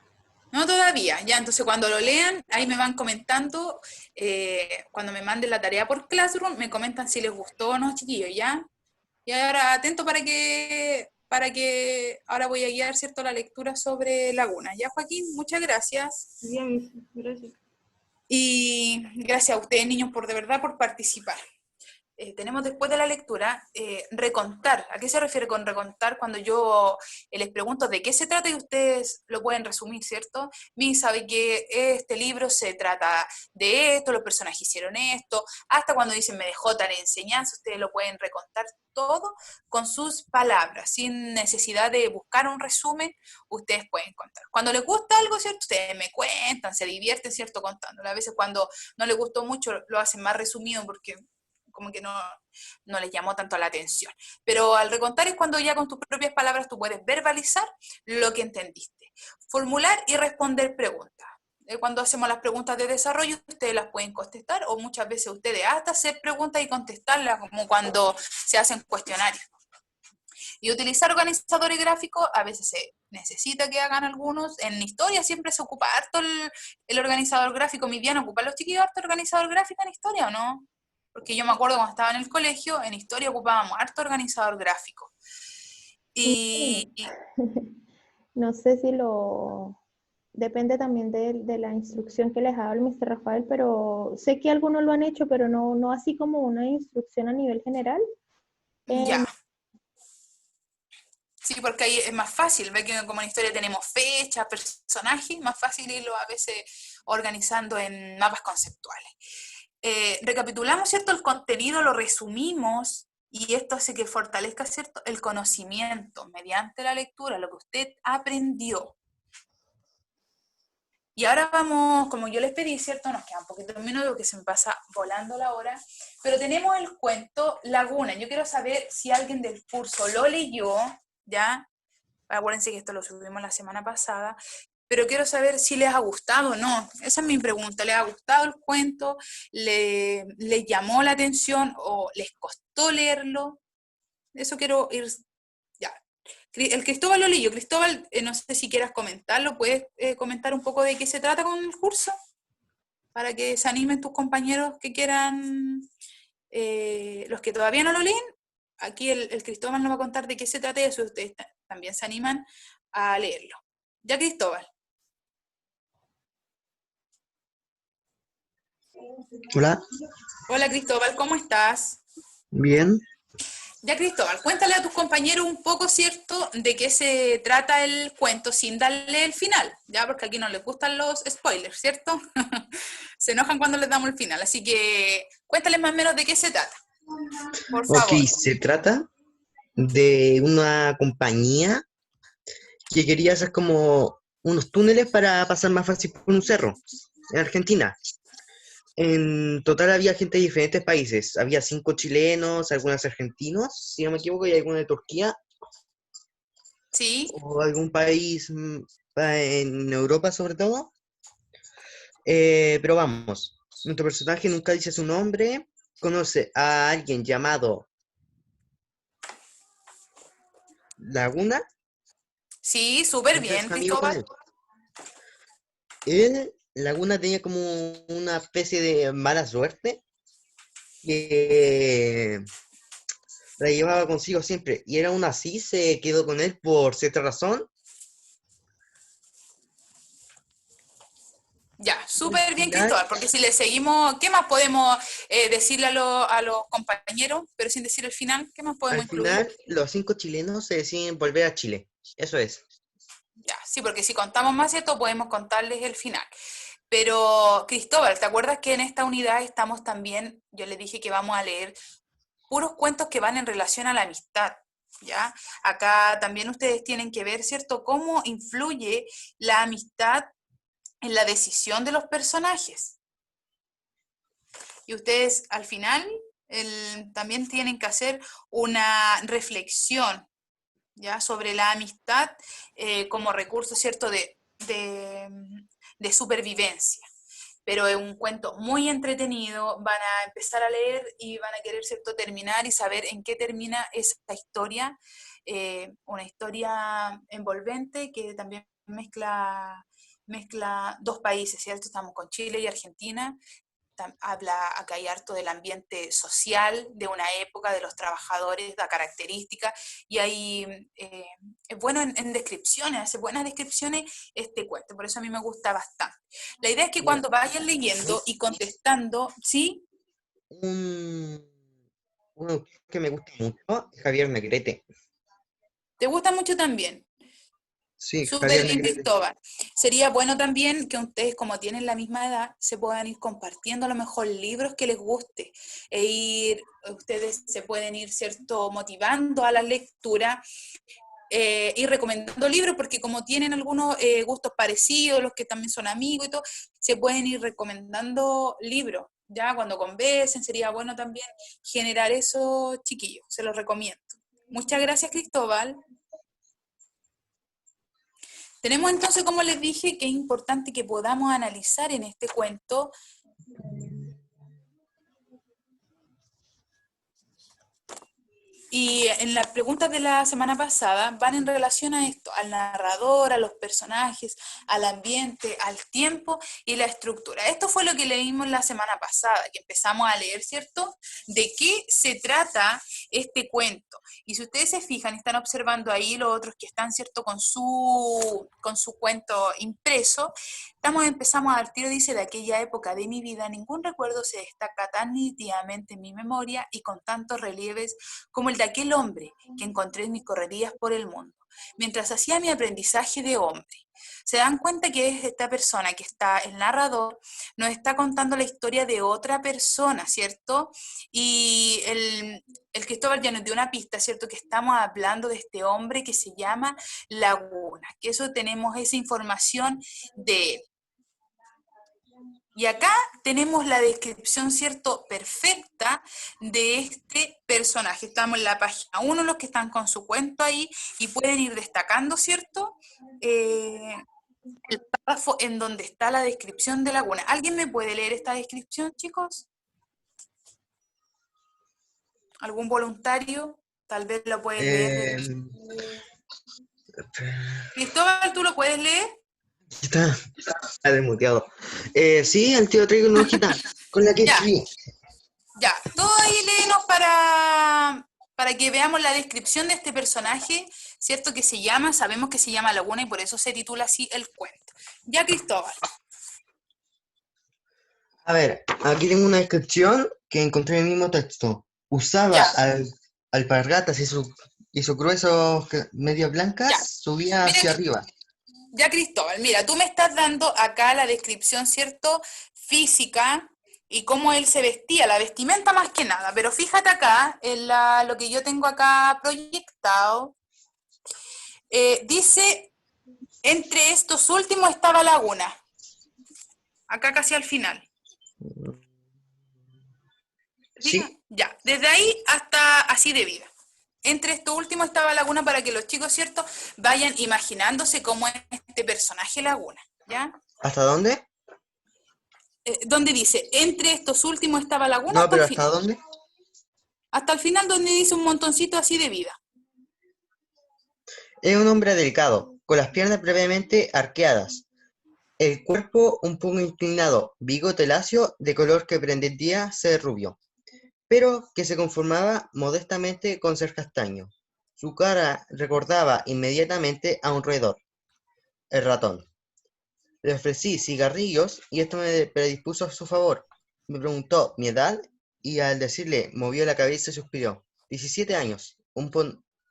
No todavía. Ya, entonces cuando lo lean, ahí me van comentando. Cuando me manden la tarea por Classroom, me comentan si les gustó o no, chiquillos, ¿ya? Y ahora atento para que ahora voy a guiar, ¿cierto?, la lectura sobre Laguna. ¿Ya, Joaquín? Muchas gracias. Bien, gracias. Y gracias a ustedes, niños, de verdad, por participar. tenemos después de la lectura, recontar. ¿A qué se refiere con recontar? Cuando yo les pregunto de qué se trata y ustedes lo pueden resumir, ¿cierto? Mi sabe que este libro se trata de esto, los personajes hicieron esto, hasta cuando dicen me dejó tal enseñanza, ustedes lo pueden recontar todo con sus palabras, sin necesidad de buscar un resumen, ustedes pueden contar. Cuando les gusta algo, ¿cierto? Ustedes me cuentan, se divierten, ¿cierto? Contándolo. A veces cuando no les gustó mucho, lo hacen más resumido porque como que no les llamó tanto la atención. Pero al recontar es cuando ya con tus propias palabras tú puedes verbalizar lo que entendiste. Formular y responder preguntas. Cuando hacemos las preguntas de desarrollo, ustedes las pueden contestar, o muchas veces ustedes hasta hacer preguntas y contestarlas, como cuando se hacen cuestionarios. Y utilizar organizadores gráficos, a veces se necesita que hagan algunos. En historia siempre se ocupa harto el organizador gráfico. Mi bien, ¿ocupan los chiquillos harto organizador gráfico en historia o no? Porque yo me acuerdo cuando estaba en el colegio, en historia ocupábamos harto organizador gráfico. Y No sé si depende también de la instrucción que les ha dado el Mr. Rafael, pero sé que algunos lo han hecho, pero no así como una instrucción a nivel general. ya. Sí, porque ahí es más fácil, ve que como en historia tenemos fechas, personajes, más fácil irlo a veces organizando en mapas conceptuales. Recapitulamos, ¿cierto? El contenido, lo resumimos, y esto hace que fortalezca, ¿cierto? El conocimiento mediante la lectura, lo que usted aprendió. Y ahora vamos, como yo les pedí, ¿cierto? Nos queda un poquito de minuto porque se me pasa volando la hora, pero tenemos el cuento Laguna. Yo quiero saber si alguien del curso lo leyó, ¿ya? Acuérdense que esto lo subimos la semana pasada, pero quiero saber si les ha gustado o no. Esa es mi pregunta. ¿Les ha gustado el cuento? ¿Les llamó la atención o les costó leerlo? Eso quiero ir... Ya. El Cristóbal lo leyó. Cristóbal, no sé si quieras comentarlo. ¿Puedes comentar un poco de qué se trata con el curso? Para que se animen tus compañeros que quieran, los que todavía no lo leen. Aquí el Cristóbal nos va a contar de qué se trata y eso ustedes también se animan a leerlo. Ya, Cristóbal. Hola, Hola, Cristóbal, ¿cómo estás? bien. Ya, Cristóbal, cuéntale a tus compañeros un poco, ¿cierto?, de qué se trata el cuento sin darle el final, ya, porque aquí no les gustan los spoilers, ¿cierto? Se enojan cuando les damos el final, así que cuéntales más o menos de qué se trata, por Ok, favor. se trata de una compañía que quería hacer como unos túneles para pasar más fácil por un cerro en Argentina. En total había gente de diferentes países. Había 5 chilenos, algunos argentinos, si no me equivoco, y algunos de Turquía ¿Sí? o algún país en Europa sobre todo. Pero vamos, nuestro personaje nunca dice su nombre, conoce a alguien llamado Laguna. Sí, súper Entonces bien, es amigo con Cristóbal. él. Laguna tenía como una especie de mala suerte que la llevaba consigo siempre. Y era aún así, se quedó con él por cierta razón. Ya, Y al súper bien, final, Cristóbal, porque si le seguimos, ¿qué más podemos decirle a los compañeros, pero sin decir el final? ¿Qué más podemos incluir? los 5 chilenos se deciden volver a Chile. Eso es. Ya, sí, porque si contamos más, ¿cierto? Podemos contarles el final. Pero, Cristóbal, ¿te acuerdas que en esta unidad estamos también, yo les dije que vamos a leer puros cuentos que van en relación a la amistad, ¿ya? Acá también ustedes tienen que ver, ¿cierto?, cómo influye la amistad en la decisión de los personajes. Y ustedes al final también tienen que hacer una reflexión, ¿ya?, sobre la amistad como recurso, ¿cierto?, de supervivencia. Pero es un cuento muy entretenido, van a empezar a leer y van a querer, ¿cierto?, terminar y saber en qué termina esa historia, una historia envolvente que también mezcla dos países, ¿cierto? Estamos con Chile y Argentina. Habla acá hay harto del ambiente social de una época, de los trabajadores, la característica, y ahí es bueno en descripciones, hace buenas descripciones este cuento, por eso a mí me gusta bastante. La idea es que Mira, cuando vayan leyendo y contestando, ¿sí? un, Uno que me gusta mucho es Javier Negrete. ¿Te gusta mucho también? Sí, Súper Javier bien, Negrete. Cristóbal. Sería bueno también que ustedes, como tienen la misma edad, se puedan ir compartiendo a lo mejor libros que les guste ustedes se pueden ir, ¿cierto?, motivando a la lectura y recomendando libros, porque como tienen algunos gustos parecidos, los que también son amigos y todo, se pueden ir recomendando libros. Ya cuando conversen, sería bueno también generar eso, chiquillos, se los recomiendo. Muchas gracias, Cristóbal. Tenemos entonces, como les dije, que es importante que podamos analizar en este cuento y en las preguntas de la semana pasada van en relación a esto, al narrador, a los personajes, al ambiente, al tiempo y la estructura. Esto fue lo que leímos la semana pasada, que empezamos a leer, ¿cierto? De qué se trata este cuento. Y si ustedes se fijan, están observando ahí los otros que están, ¿cierto?, con su cuento impreso. Empezamos al tiro, dice, de aquella época de mi vida, ningún recuerdo se destaca tan nítidamente en mi memoria y con tantos relieves como el de aquel hombre que encontré en mis correrías por el mundo, mientras hacía mi aprendizaje de hombre. Se dan cuenta que es esta persona que está, el narrador, nos está contando la historia de otra persona, ¿cierto? Y el Cristóbal ya nos dio una pista, ¿cierto? Que estamos hablando de este hombre que se llama Laguna, que eso tenemos esa información de él. Y acá tenemos la descripción, ¿cierto?, perfecta de este personaje. Estamos en la página 1, los que están con su cuento ahí, y pueden ir destacando, ¿cierto?, el párrafo en donde está la descripción de Laguna. ¿Alguien me puede leer esta descripción, chicos? ¿Algún voluntario? Tal vez lo pueden leer. Eh, Cristóbal, ¿tú lo puedes leer? está desmuteado. Sí, al tío traigo una hojita con la que Ya. escribí. Ya, todo ahí léenos para que veamos la descripción de este personaje, ¿cierto? Que se llama, sabemos que se llama Laguna y por eso se titula así el cuento. Ya, Cristóbal. A ver, aquí tengo una descripción que encontré en el mismo texto. Usaba Ya, alpargatas y sus gruesos medias blancas, ya. subía Mira, hacia arriba. ya, Cristóbal, mira, tú me estás dando acá la descripción, ¿cierto? Física y cómo él se vestía, la vestimenta más que nada, pero fíjate acá, en lo que yo tengo acá proyectado, dice, entre estos últimos estaba Laguna, acá casi al final. ¿Fija? Sí, Ya, desde ahí hasta así de vida. Entre esto último estaba Laguna para que los chicos, ¿cierto?, vayan imaginándose cómo es este personaje Laguna, ¿ya? ¿hasta dónde? Donde dice, entre estos últimos estaba Laguna No, hasta el pero ¿hasta final. dónde? Hasta el final donde dice un montoncito así de vida. Es un hombre delgado, con las piernas brevemente arqueadas, el cuerpo un poco inclinado, bigote lacio, de color que pretendía ser rubio, pero que se conformaba modestamente con ser castaño. Su cara recordaba inmediatamente a un roedor, el ratón. Le ofrecí cigarrillos y esto me predispuso a su favor. Me preguntó mi edad y al decirle movió la cabeza y suspiró. 17 años, un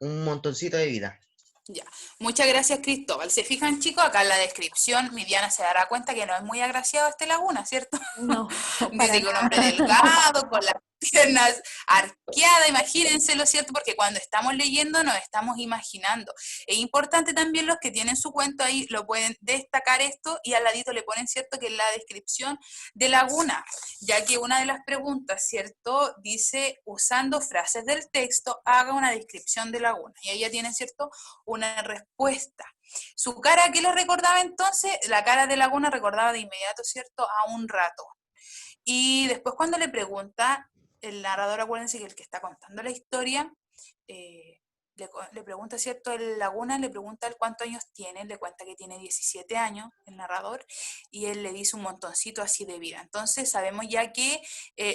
montoncito de vida. Ya, muchas gracias, Cristóbal. ¿Se fijan, chicos? Acá en la descripción, mi Diana se dará cuenta que no es muy agraciado este Laguna, ¿cierto? No, para Dice que un nada. hombre delgado, con las piernas arqueadas, imagínenselo, ¿cierto? Porque cuando estamos leyendo nos estamos imaginando. Es importante también los que tienen su cuento ahí, lo pueden destacar esto y al ladito le ponen, ¿cierto?, que es la descripción de Laguna, ya que una de las preguntas, ¿cierto?, dice, usando frases del texto, haga una descripción de Laguna. Y ahí ya tienen, ¿cierto?, una respuesta. Su cara, ¿qué le recordaba entonces? La cara de Laguna recordaba de inmediato, ¿cierto?, a un ratón. Y después cuando le pregunta, el narrador, acuérdense que el que está contando la historia, le pregunta, ¿cierto?, el Laguna, le pregunta él cuántos años tiene, le cuenta que tiene 17 años, el narrador, y él le dice un montoncito así de vida. Entonces sabemos ya que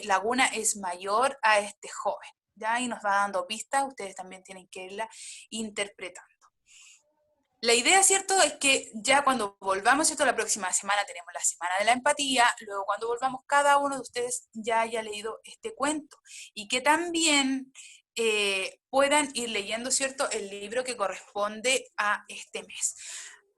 Laguna es mayor a este joven, ¿ya? Y nos va dando pistas, ustedes también tienen que irla interpretando. La idea, ¿cierto?, es que ya cuando volvamos, ¿cierto?, la próxima semana tenemos la semana de la empatía, luego cuando volvamos cada uno de ustedes ya haya leído este cuento y que también puedan ir leyendo, ¿cierto?, el libro que corresponde a este mes.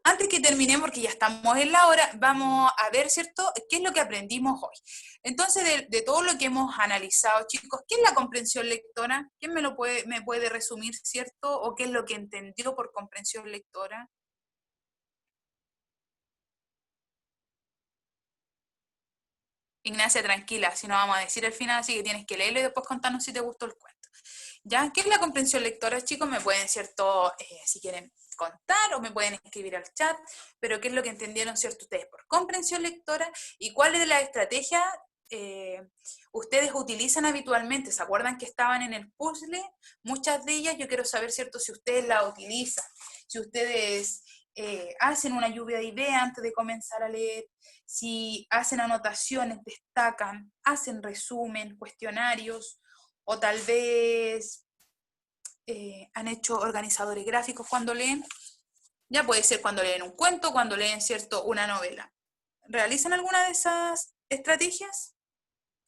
Antes que terminemos, porque ya estamos en la hora, vamos a ver, ¿cierto?, qué es lo que aprendimos hoy. Entonces, de todo lo que hemos analizado, chicos, ¿qué es la comprensión lectora? ¿Quién me puede resumir, ¿cierto? ¿O qué es lo que entendió por comprensión lectora? Ignacia, tranquila, si no vamos a decir al final, así que tienes que leerlo y después contarnos si te gustó el cuento. ¿Ya? ¿Qué es la comprensión lectora, chicos? Me pueden, ¿cierto?, si quieren contar o me pueden escribir al chat, pero ¿qué es lo que entendieron, cierto, ustedes por comprensión lectora y cuáles de las estrategias ustedes utilizan habitualmente? ¿Se acuerdan que estaban en el puzzle? Muchas de ellas yo quiero saber, ¿cierto?, si ustedes la utilizan, si ustedes hacen una lluvia de ideas antes de comenzar a leer, si hacen anotaciones, destacan, hacen resumen, cuestionarios, o tal vez han hecho organizadores gráficos cuando leen. Ya puede ser cuando leen un cuento, cuando leen, ¿cierto?, una novela. ¿Realizan alguna de esas estrategias?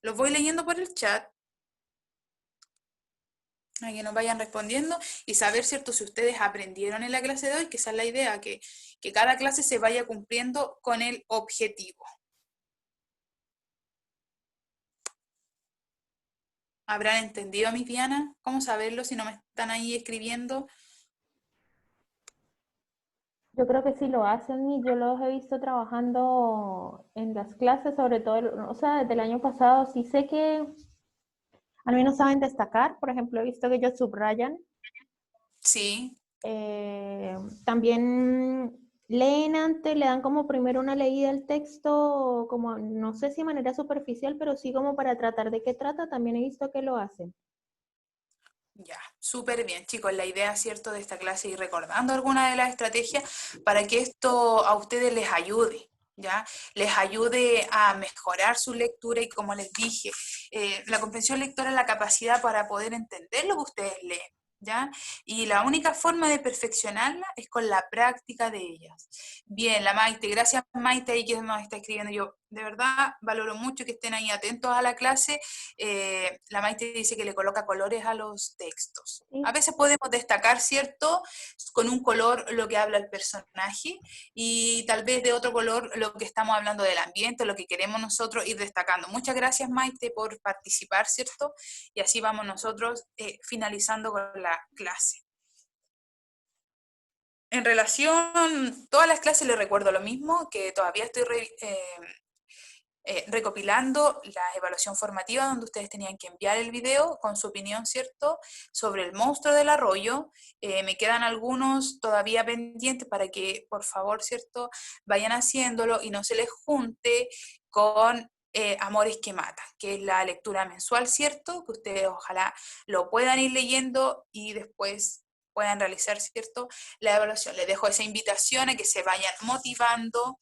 Los voy leyendo por el chat, a que nos vayan respondiendo y saber, ¿cierto?, si ustedes aprendieron en la clase de hoy, que esa es la idea, que cada clase se vaya cumpliendo con el objetivo. ¿Habrán entendido, mis Diana? ¿Cómo saberlo si no me están ahí escribiendo? Yo creo que sí lo hacen y yo los he visto trabajando en las clases, sobre todo, o sea, desde el año pasado sí sé que al menos saben destacar, por ejemplo, he visto que ellos subrayan. Sí. También leen antes, le dan como primero una leída al texto, como no sé si de manera superficial, pero sí como para tratar de qué trata, también he visto que lo hacen. Ya, súper bien, chicos. La idea, ¿cierto?, de esta clase, ir recordando algunas de las estrategias para que esto a ustedes les ayude, ¿ya? Les ayude a mejorar su lectura y, como les dije, la comprensión lectora es la capacidad para poder entender lo que ustedes leen, ¿ya? Y la única forma de perfeccionarla es con la práctica de ellas. Bien, la Maite, gracias Maite, ahí que nos está escribiendo. Yo de verdad valoro mucho que estén ahí atentos a la clase. La Maite dice que le coloca colores a los textos. Sí. A veces podemos destacar, ¿cierto?, con un color lo que habla el personaje y tal vez de otro color lo que estamos hablando del ambiente, lo que queremos nosotros ir destacando. Muchas gracias Maite por participar, ¿cierto? Y así vamos nosotros finalizando con la clase. En relación, todas las clases les recuerdo lo mismo, que todavía estoy recopilando la evaluación formativa donde ustedes tenían que enviar el video con su opinión, ¿cierto?, sobre el monstruo del arroyo. Me quedan algunos todavía pendientes para que, por favor, ¿cierto?, vayan haciéndolo y no se les junte con Amores que Matan, que es la lectura mensual, ¿cierto?, que ustedes ojalá lo puedan ir leyendo y después puedan realizar, ¿cierto?, la evaluación. Les dejo esa invitación a que se vayan motivando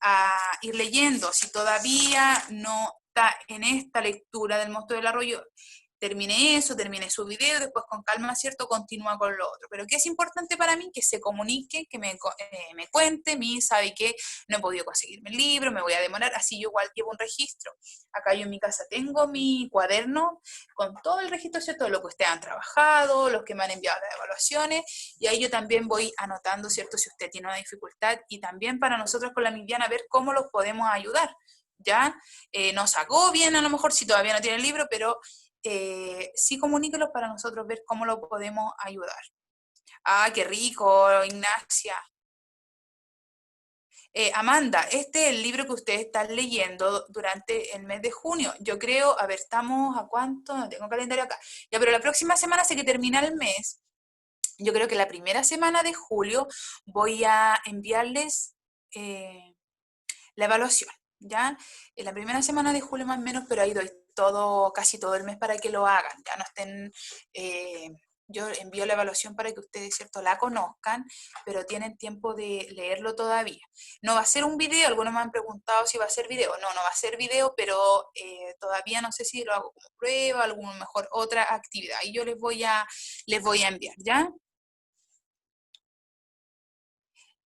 a ir leyendo. Si todavía no está en esta lectura del monstruo del arroyo, termine eso, termine su video, después con calma, ¿cierto?, continúa con lo otro. Pero que es importante para mí que se comunique, que me cuente, sabe que no he podido conseguirme el libro, me voy a demorar, así yo igual llevo un registro. Acá yo en mi casa tengo mi cuaderno con todo el registro, ¿cierto?, de lo que ustedes han trabajado, los que me han enviado las evaluaciones, y ahí yo también voy anotando, ¿cierto?, si usted tiene una dificultad, y también para nosotros con la Midiana ver cómo los podemos ayudar, ¿ya? Nos agobien a lo mejor si todavía no tiene el libro, pero sí comuníquelos para nosotros ver cómo lo podemos ayudar. ¡Ah, qué rico, Ignacia! Amanda, este es el libro que ustedes están leyendo durante el mes de junio. Yo creo, a ver, ¿estamos a cuánto? No tengo calendario acá. Ya, pero la próxima semana sé que termina el mes. Yo creo que la primera semana de julio voy a enviarles la evaluación, ¿ya? En la primera semana de julio más o menos, pero ahí doy casi todo el mes para que lo hagan, ya no estén... yo envío la evaluación para que ustedes, ¿cierto?, la conozcan, pero tienen tiempo de leerlo todavía. No va a ser un video, algunos me han preguntado si va a ser video. No, no va a ser video, pero todavía no sé si lo hago como prueba, alguna mejor otra actividad. Y yo les voy a enviar, ¿ya?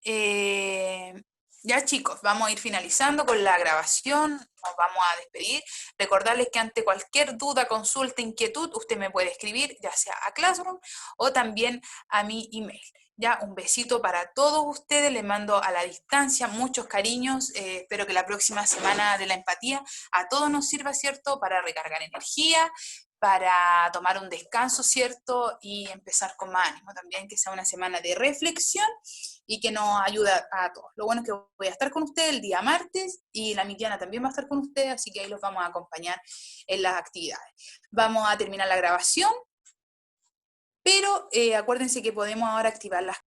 Ya chicos, vamos a ir finalizando con la grabación, nos vamos a despedir. Recordarles que ante cualquier duda, consulta, inquietud, usted me puede escribir, ya sea a Classroom o también a mi email. Ya, un besito para todos ustedes, les mando a la distancia muchos cariños, espero que la próxima semana de la empatía a todos nos sirva, ¿cierto?, para recargar energía, para tomar un descanso, ¿cierto?, y empezar con más ánimo también, que sea una semana de reflexión y que nos ayude a todos. Lo bueno es que voy a estar con ustedes el día martes y la Mitiana también va a estar con ustedes, así que ahí los vamos a acompañar en las actividades. Vamos a terminar la grabación, pero acuérdense que podemos ahora activar las